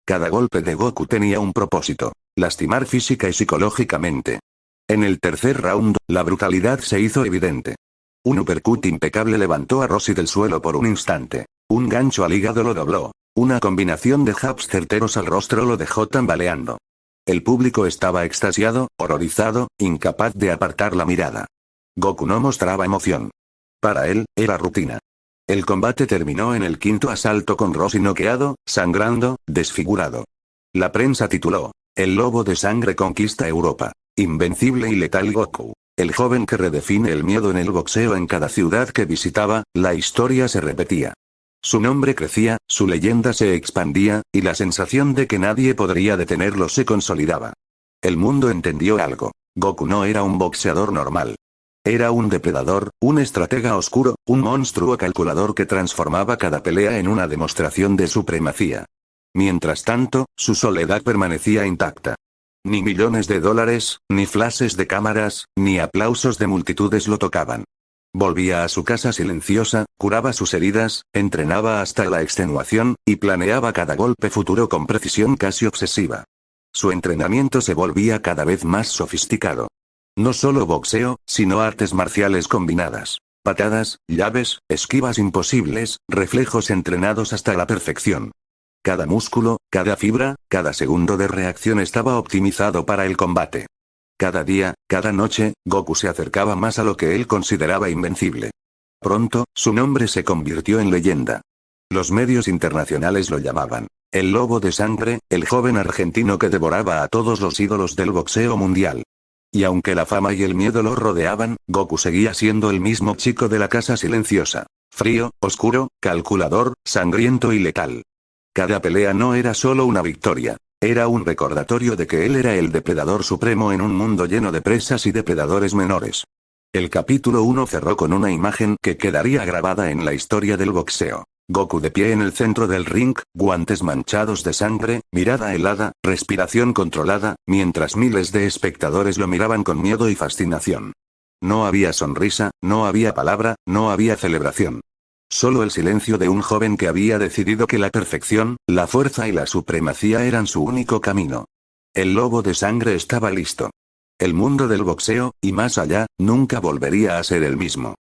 Cada golpe de Goku tenía un propósito: lastimar física y psicológicamente. En el tercer round, la brutalidad se hizo evidente. Un uppercut impecable levantó a Rossi del suelo por un instante. Un gancho al hígado lo dobló. Una combinación de jabs certeros al rostro lo dejó tambaleando. El público estaba extasiado, horrorizado, incapaz de apartar la mirada. Goku no mostraba emoción. Para él, era rutina. El combate terminó en el quinto asalto con Rossi noqueado, sangrando, desfigurado. La prensa tituló: "El lobo de sangre conquista Europa. Invencible y letal Goku. El joven que redefine el miedo en el boxeo". En cada ciudad que visitaba, la historia se repetía. Su nombre crecía, su leyenda se expandía, y la sensación de que nadie podría detenerlo se consolidaba. El mundo entendió algo: Goku no era un boxeador normal. Era un depredador, un estratega oscuro, un monstruo calculador que transformaba cada pelea en una demostración de supremacía. Mientras tanto, su soledad permanecía intacta. Ni millones de dólares, ni flashes de cámaras, ni aplausos de multitudes lo tocaban. Volvía a su casa silenciosa, curaba sus heridas, entrenaba hasta la extenuación, y planeaba cada golpe futuro con precisión casi obsesiva. Su entrenamiento se volvía cada vez más sofisticado. No solo boxeo, sino artes marciales combinadas. Patadas, llaves, esquivas imposibles, reflejos entrenados hasta la perfección. Cada músculo, cada fibra, cada segundo de reacción estaba optimizado para el combate. Cada día, cada noche, Goku se acercaba más a lo que él consideraba invencible. Pronto, su nombre se convirtió en leyenda. Los medios internacionales lo llamaban el lobo de sangre, el joven argentino que devoraba a todos los ídolos del boxeo mundial. Y aunque la fama y el miedo lo rodeaban, Goku seguía siendo el mismo chico de la casa silenciosa. Frío, oscuro, calculador, sangriento y letal. Cada pelea no era solo una victoria. Era un recordatorio de que él era el depredador supremo en un mundo lleno de presas y depredadores menores. El capítulo 1 cerró con una imagen que quedaría grabada en la historia del boxeo. Goku de pie en el centro del ring, guantes manchados de sangre, mirada helada, respiración controlada, mientras miles de espectadores lo miraban con miedo y fascinación. No había sonrisa, no había palabra, no había celebración. Solo el silencio de un joven que había decidido que la perfección, la fuerza y la supremacía eran su único camino. El lobo de sangre estaba listo. El mundo del boxeo, y más allá, nunca volvería a ser el mismo.